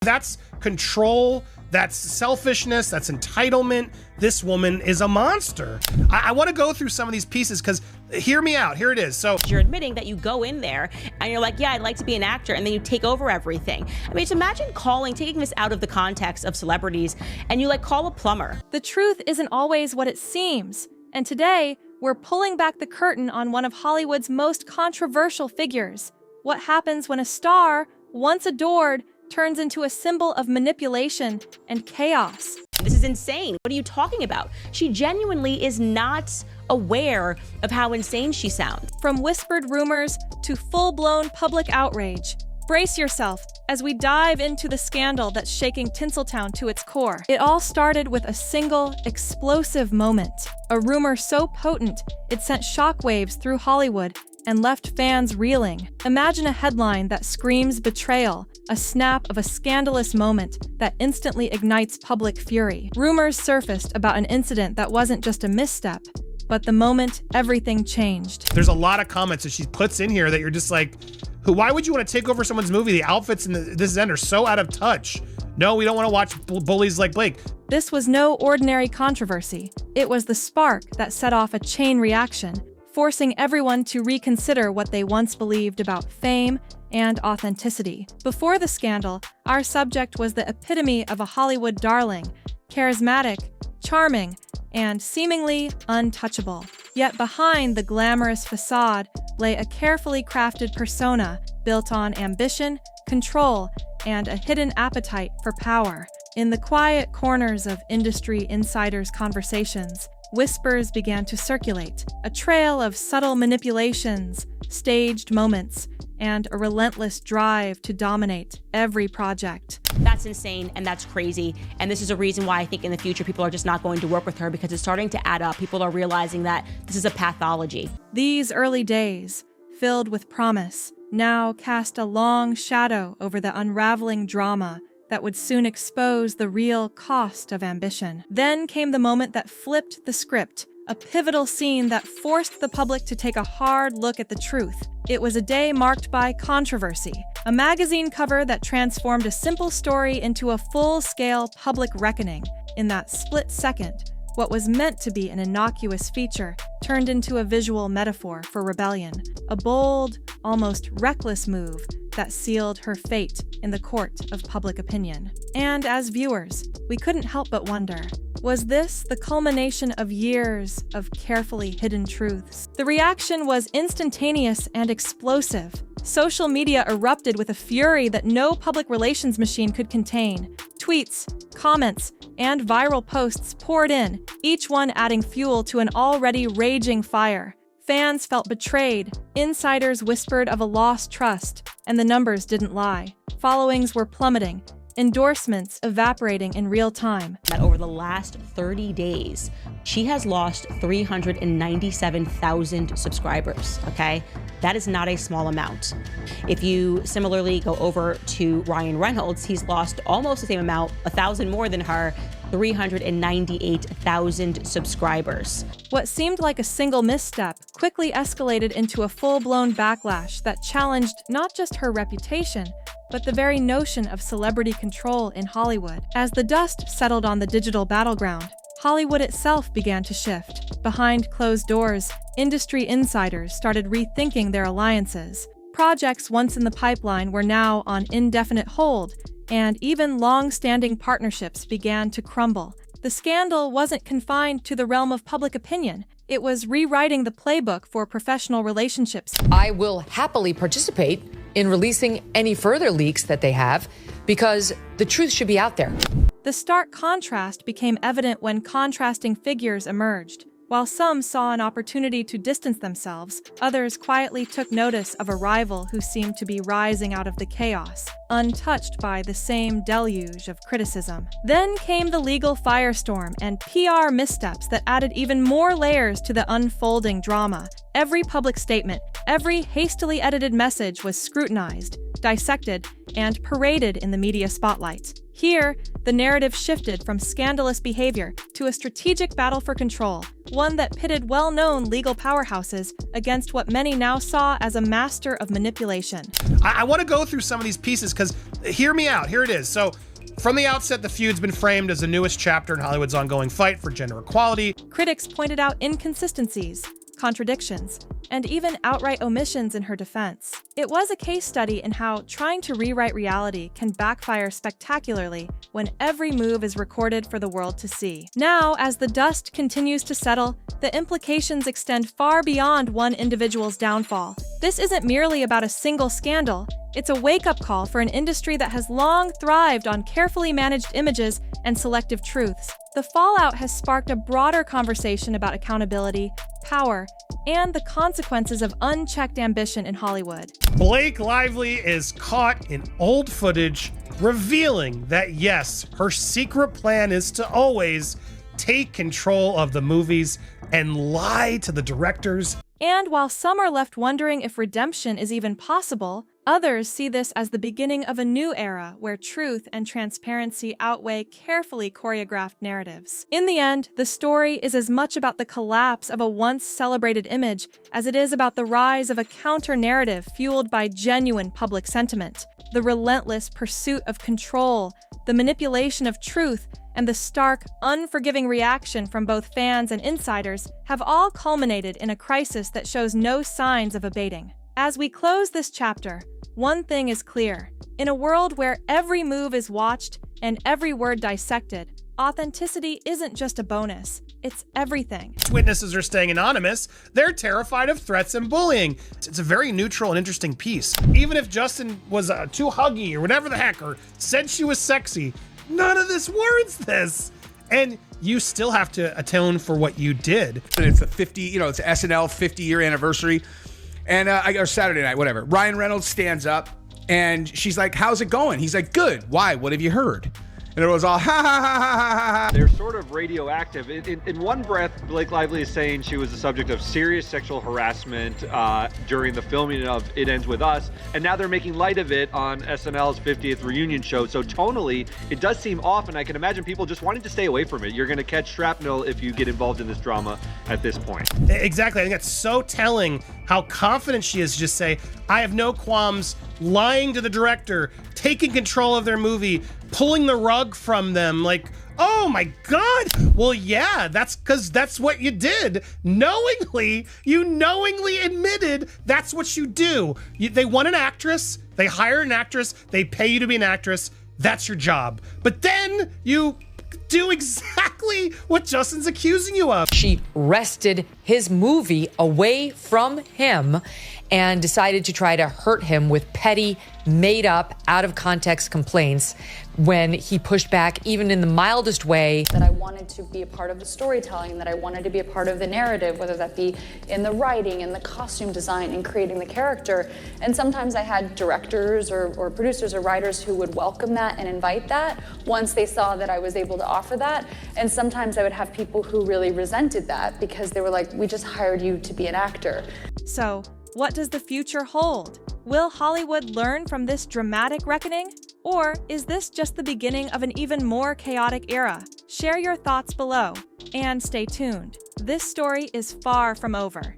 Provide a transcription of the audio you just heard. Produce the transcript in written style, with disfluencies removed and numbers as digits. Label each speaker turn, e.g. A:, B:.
A: That's control, that's selfishness, that's entitlement. This woman is a monster. I want to go through some of these pieces because hear me out. Here it is. So
B: you're admitting that you go in there and you're like, yeah, I'd like to be an actor, and then you take over everything. I mean, just imagine taking this out of the context of celebrities, and you like call a plumber.
C: The truth isn't always what it seems. And today, we're pulling back the curtain on one of Hollywood's most controversial figures. What happens when a star, once adored, turns into a symbol of manipulation and chaos?
B: This is insane. What are you talking about? She genuinely is not aware of how insane she sounds.
C: From whispered rumors to full-blown public outrage, brace yourself as we dive into the scandal that's shaking Tinseltown to its core. It all started with a single, explosive moment. A rumor so potent, it sent shockwaves through Hollywood and left fans reeling. Imagine a headline that screams betrayal, a snap of a scandalous moment that instantly ignites public fury. Rumors surfaced about an incident that wasn't just a misstep, but the moment everything changed.
A: There's a lot of comments that she puts in here that you're just like, why would you want to take over someone's movie? The outfits in this end are so out of touch. No, we don't want to watch bullies like Blake.
C: This was no ordinary controversy. It was the spark that set off a chain reaction, forcing everyone to reconsider what they once believed about fame and authenticity. Before the scandal, our subject was the epitome of a Hollywood darling, charismatic, charming, and seemingly untouchable. Yet behind the glamorous facade lay a carefully crafted persona built on ambition, control, and a hidden appetite for power. In the quiet corners of industry insiders' conversations, whispers began to circulate, a trail of subtle manipulations, staged moments, and a relentless drive to dominate every project.
B: That's insane and that's crazy. And this is a reason why I think in the future people are just not going to work with her, because it's starting to add up. People are realizing that this is a pathology.
C: These early days, filled with promise, now cast a long shadow over the unraveling drama that would soon expose the real cost of ambition. Then came the moment that flipped the script, a pivotal scene that forced the public to take a hard look at the truth. It was a day marked by controversy, a magazine cover that transformed a simple story into a full-scale public reckoning. In that split second, what was meant to be an innocuous feature turned into a visual metaphor for rebellion, a bold, almost reckless move that sealed her fate in the court of public opinion. And as viewers, we couldn't help but wonder, was this the culmination of years of carefully hidden truths? The reaction was instantaneous and explosive. Social media erupted with a fury that no public relations machine could contain. Tweets, comments, and viral posts poured in, each one adding fuel to an already raging fire. Fans felt betrayed, insiders whispered of a lost trust, and the numbers didn't lie. Followings were plummeting, endorsements evaporating in real time.
B: That over the last 30 days, she has lost 397,000 subscribers, okay? That is not a small amount. If you similarly go over to Ryan Reynolds, he's lost almost the same amount, 1,000 more than her, 398,000 subscribers.
C: What seemed like a single misstep quickly escalated into a full-blown backlash that challenged not just her reputation, but the very notion of celebrity control in Hollywood. As the dust settled on the digital battleground, Hollywood itself began to shift. Behind closed doors, industry insiders started rethinking their alliances. Projects once in the pipeline were now on indefinite hold, and even long-standing partnerships began to crumble. The scandal wasn't confined to the realm of public opinion. It was rewriting the playbook for professional relationships.
D: I will happily participate in releasing any further leaks that they have, because the truth should be out there.
C: The stark contrast became evident when contrasting figures emerged. While some saw an opportunity to distance themselves, others quietly took notice of a rival who seemed to be rising out of the chaos, untouched by the same deluge of criticism. Then came the legal firestorm and PR missteps that added even more layers to the unfolding drama. Every public statement, every hastily edited message was scrutinized, dissected, and paraded in the media spotlight. Here, the narrative shifted from scandalous behavior to a strategic battle for control, one that pitted well-known legal powerhouses against what many now saw as a master of manipulation.
A: I want to go through some of these pieces because hear me out. Here it is. So from the outset, the feud's been framed as the newest chapter in Hollywood's ongoing fight for gender equality.
C: Critics pointed out inconsistencies, contradictions, and even outright omissions in her defense. It was a case study in how trying to rewrite reality can backfire spectacularly when every move is recorded for the world to see. Now, as the dust continues to settle, the implications extend far beyond one individual's downfall. This isn't merely about a single scandal. It's a wake-up call for an industry that has long thrived on carefully managed images and selective truths. The fallout has sparked a broader conversation about accountability, power, and the consequences of unchecked ambition in Hollywood.
A: Blake Lively is caught in old footage, revealing that yes, her secret plan is to always take control of the movies and lie to the directors.
C: And while some are left wondering if redemption is even possible, others see this as the beginning of a new era where truth and transparency outweigh carefully choreographed narratives. In the end, the story is as much about the collapse of a once celebrated image as it is about the rise of a counter-narrative fueled by genuine public sentiment. The relentless pursuit of control, the manipulation of truth, and the stark, unforgiving reaction from both fans and insiders have all culminated in a crisis that shows no signs of abating. As we close this chapter, one thing is clear. In a world where every move is watched and every word dissected, authenticity isn't just a bonus, it's everything.
A: Witnesses are staying anonymous. They're terrified of threats and bullying. It's a very neutral and interesting piece. Even if Justin was too huggy or whatever the heck, or said she was sexy, none of this warrants this. And you still have to atone for what you did.
E: It's a 50, it's SNL 50-year anniversary. And or Saturday night, whatever. Ryan Reynolds stands up and she's like, "How's it going?" He's like, "Good. Why? What have you heard?" And it was all ha ha ha ha ha ha.
F: They're sort of radioactive. In one breath, Blake Lively is saying she was the subject of serious sexual harassment during the filming of It Ends With Us, and now they're making light of it on SNL's 50th reunion show. So tonally, it does seem off, and I can imagine people just wanting to stay away from it. You're going to catch shrapnel if you get involved in this drama at this point.
A: Exactly. I think that's so telling how confident she is to just say, I have no qualms lying to the director, taking control of their movie, pulling the rug from them. Like, oh my God. Well, yeah, that's because that's what you did. You knowingly admitted that's what you do. They want an actress, they hire an actress, they pay you to be an actress. That's your job. But then you do exactly what Justin's accusing you of.
D: She wrested his movie away from him and decided to try to hurt him with petty, made-up, out-of-context complaints when he pushed back even in the mildest way.
G: That I wanted to be a part of the storytelling, that I wanted to be a part of the narrative, whether that be in the writing, in the costume design, in creating the character. And sometimes I had directors or producers or writers who would welcome that and invite that once they saw that I was able to offer that. And sometimes I would have people who really resented that because they were like, we just hired you to be an actor.
C: So, what does the future hold? Will Hollywood learn from this dramatic reckoning? Or is this just the beginning of an even more chaotic era? Share your thoughts below, and stay tuned. This story is far from over.